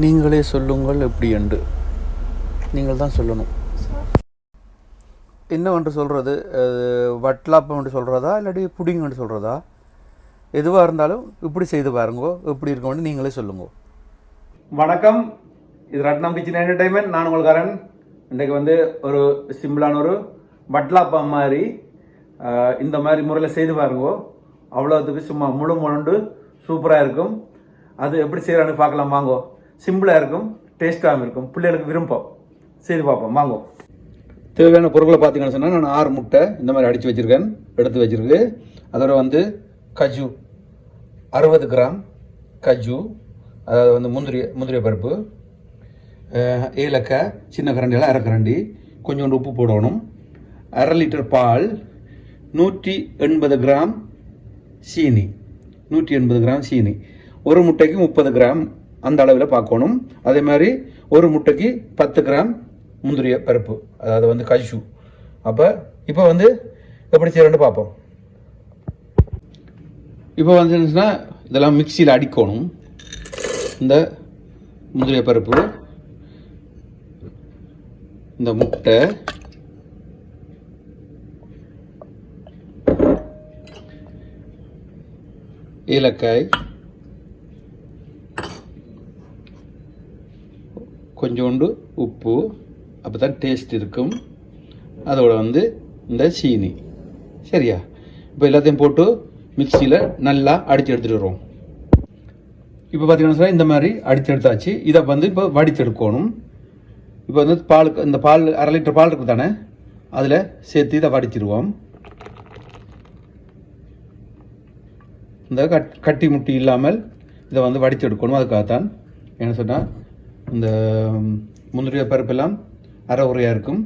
நீங்களே சொல்லுங்கள் எப்படி என்று நீங்கள் தான் சொல்லணும். என்னவென்று சொல்கிறது, வட்லாப்பம் என்று சொல்கிறதா இல்லாட்டி புடிங் என்று சொல்கிறதா, எதுவாக இருந்தாலும் இப்படி செய்து பாருங்கோ, எப்படி இருக்கும்னு நீங்களே சொல்லுங்க. வணக்கம், இது ரத்னம் கிச்சன் என்டர்டைன்மெண்ட். நான் உங்களுக்காரன். இன்றைக்கு ஒரு சிம்பிளான ஒரு வட்லாப்பம் மாதிரி இந்த மாதிரி முறையில் செய்து பாருங்கோ. அவ்வளோத்துக்கு சும்மா முழுண்டு சூப்பராக இருக்கும். அது எப்படி செய்கிறான்னு பார்க்கலாம் வாங்கோ. சிம்பிளாக இருக்கும், டேஸ்ட்டாகவும் இருக்கும், பிள்ளைகளுக்கு விரும்பம். செய்து பார்ப்போம் வாங்கோ. தேவையான பொருட்களை பார்த்தீங்கன்னு சொன்னால், நான் 6 முட்டை இந்த மாதிரி அடித்து வச்சுருக்கேன், எடுத்து வச்சுருக்கு. அதோட கஜு 60 கிராம் கஜு, அதாவது முந்திரிய பருப்பு, ஏலக்காய் சின்ன கரண்டியில் அரை கரண்டி, கொஞ்சோண்டு உப்பு போடணும், 1/2 லிட்டர் பால், 180 கிராம் சீனி, 180 கிராம் சீனி, ஒரு முட்டைக்கு 30 கிராம் அந்த அளவில் பார்க்கணும். அதே மாதிரி ஒரு முட்டைக்கு 10 கிராம் முந்திரிய பருப்பு, அதாவது கஜு. அப்போ இப்போ எப்படி செய்யறோன்னு பார்ப்போம். இப்போ வந்துச்சுன்னா இதெல்லாம் மிக்சியில் அடிக்கணும். இந்த முந்திரிய பருப்பு, இந்த முட்டை, ஏலக்காய், கொஞ்சோண்டு உப்பு, அப்போ தான் டேஸ்ட் இருக்கும். அதோட இந்த சீனி. சரியா? இப்போ எல்லாத்தையும் போட்டு மிக்சியில் நல்லா அடித்து எடுத்துகிட்டு வருவோம். இப்போ பார்த்தீங்கன்னா இந்த மாதிரி அடித்து எடுத்தாச்சு. இதை இப்போ வடித்து எடுக்கணும். இப்போ பாலுக்கு இந்த பால் 1/2 லிட்டர் பால் இருக்குது தானே, அதில் சேர்த்து இதை வடிச்சிடுவோம். இந்த கட்டி முட்டி இல்லாமல் இதை வடித்து எடுக்கணும். அதுக்காகத்தான். என்ன சொன்னால், இந்த முந்திரிய பருப்பெல்லாம் அரை உரையாக இருக்கும்,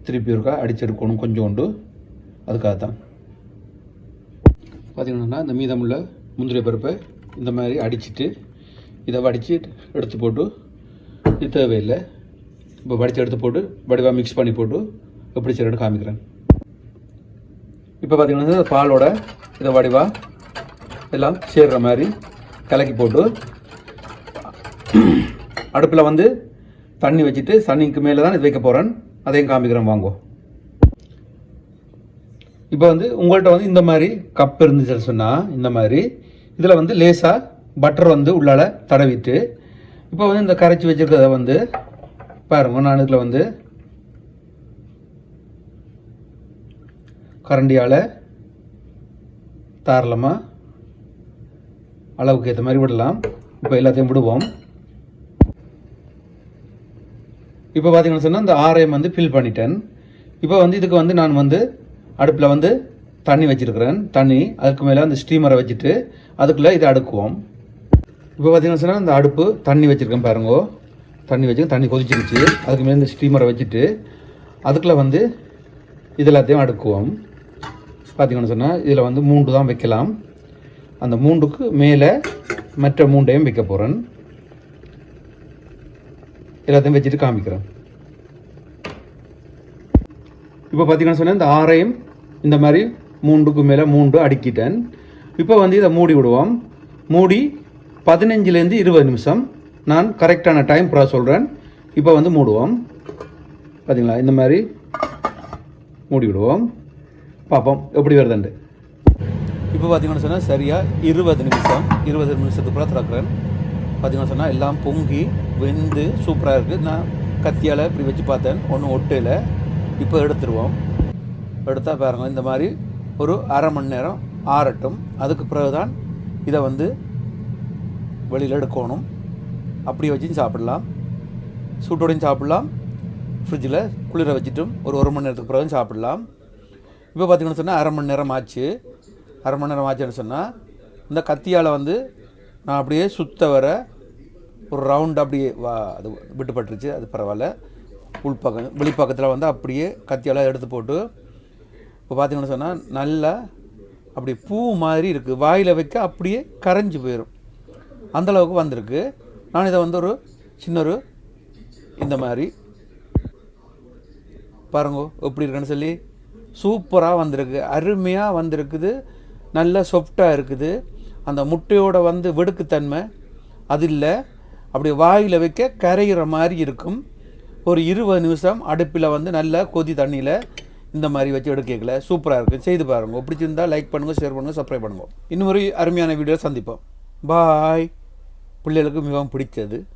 திருப்பி இருக்கா அடித்து எடுக்கணும் கொஞ்சோண்டு. அதுக்காகத்தான். பார்த்திங்கன்னா இந்த மீதமுள்ள முந்திரிய பருப்பை இந்த மாதிரி அடிச்சுட்டு இதை வடித்து எடுத்து போட்டு, இது தேவையில்லை. இப்போ வடித்து எடுத்து போட்டு வடிவாக மிக்ஸ் பண்ணி போட்டு எப்படி செய்யறது காமிக்கிறேன். இப்போ பார்த்திங்கன்னா பாலோட இதை வடிவாக எல்லாம் சேர்கிற மாதிரி கலக்கி போட்டு அடுப்பில் தண்ணி வச்சுட்டு, தண்ணிக்கு மேலே தான் இது வைக்க போகிறேன். அதையும் காமிக்கிறேன் வாங்கோ. இப்போ உங்கள்கிட்ட இந்த மாதிரி கப் இருந்துச்சுன்னு சொன்னால், இந்த மாதிரி இதில் லேசாக பட்டர் உள்ளால தடவிட்டு, இப்போ இந்த கரைச்சி வச்சுருக்கிறத பாருங்க. நான் இதில் கரண்டியால் தாராளமாக அளவுக்கு ஏற்ற மாதிரி விடலாம். இப்போ எல்லாத்தையும் விடுவோம். இப்போ பார்த்தீங்கன்னு சொன்னால் இந்த 6ஐயும் ஃபில் பண்ணிட்டேன். இப்போ இதுக்கு நான் அடுப்பில் தண்ணி வச்சுருக்கிறேன். தண்ணி அதுக்கு மேலே அந்த ஸ்டீமரை வச்சுட்டு அதுக்குள்ளே இதை அடுக்குவோம். இப்போ பார்த்தீங்கன்னு சொன்னால் இந்த அடுப்பு தண்ணி வச்சுருக்கேன் பாருங்கோ. தண்ணி வச்சு தண்ணி கொதிச்சிருச்சு. அதுக்கு மேலே இந்த ஸ்டீமரை வச்சுட்டு அதுக்குள்ளே இது எல்லாத்தையும் அடுக்குவோம். பார்த்தீங்கன்னு சொன்னால் இதில் 3 தான் வைக்கலாம். அந்த 3க்கு மேலே மற்ற 3ஐயும் வைக்க போகிறேன். எல்லாத்தையும் வச்சுட்டு காமிக்கிறேன். இப்போ பார்த்தீங்கன்னு சொன்னால் இந்த 6ஐயும் இந்த மாதிரி 3க்கு மேலே 3 அடுக்கிட்டேன். இப்போ இதை மூடி விடுவோம். மூடி 15லேருந்து 20 நிமிஷம், நான் கரெக்டான டைம் சொல்கிறேன். இப்போ மூடுவோம். பார்த்தீங்களா, இந்த மாதிரி மூடி விடுவோம். பார்ப்போம் எப்படி வருதுண்டு. இப்போ பார்த்தீங்கன்னு சொன்னால் சரியாக 20 நிமிஷத்துக்குள்ளே திறக்கிறேன். பார்த்தீங்கன்னு சொன்னால் எல்லாம் பொங்கி வெந்து சூப்பராக இருக்குது. நான் கத்தியால் இப்படி வச்சு பார்த்தேன், ஒன்றும் ஒட்டையில். இப்போ எடுத்துருவோம். எடுத்தால் பாருங்கள், இந்த மாதிரி ஒரு 1/2 மணி நேரம் ஆறட்டும். அதுக்கு பிறகு தான் இதை வெளியில் எடுக்கணும். அப்படி வச்சும் சாப்பிடலாம், சூட்டோடையும் சாப்பிடலாம், ஃப்ரிட்ஜில் குளிர வச்சுட்டும் ஒரு 1 மணி நேரத்துக்கு பிறகு சாப்பிடலாம். இப்போ பார்த்தீங்கன்னு சொன்னால் 1/2 மணி நேரம் ஆச்சு. 1/2 மணி நேரம் ஆச்சுன்னு சொன்னால் இந்த கத்தியால் நான் அப்படியே சுத்த வர ஒரு ரவுண்ட் அப்படியே அது விட்டுப்பட்டுருச்சு. அது பரவாயில்ல. உள்பக்கம் வெளிப்பக்கத்தில் அப்படியே கத்தியால் எடுத்து போட்டு, இப்போ பார்த்தீங்கன்னு சொன்னால் நல்லா அப்படியே பூ மாதிரி இருக்குது. வாயில் வைக்க அப்படியே கரைஞ்சி போயிடும், அந்தளவுக்கு வந்திருக்கு. நான் இதை ஒரு சின்ன இந்த மாதிரி பாருங்கோ எப்படி இருக்குன்னு சொல்லி சூப்பராக வந்திருக்கு, அருமையாக வந்திருக்குது, நல்ல சாஃப்டாக இருக்குது. அந்த முட்டையோட வெடுக்குத்தன்மை அது இல்லை. அப்படி வாயில் வைக்க கரைகிற மாதிரி இருக்கும். ஒரு 20 நிமிஷம் அடுப்பில் வந்து நல்லா கொதி தண்ணியில் இந்த மாதிரி வச்சு எடுக்கல சூப்பராக இருக்கும். செய்து பாருங்கள். பிடிச்சிருந்தால் லைக் பண்ணுங்கள், ஷேர் பண்ணுங்கள், சப்ஸ்கிரைப் பண்ணுங்கள். இன்னும் ஒரு அருமையான வீடியோ சந்திப்போம். பாய். பிள்ளைகளுக்கு மிகவும் பிடிச்சது.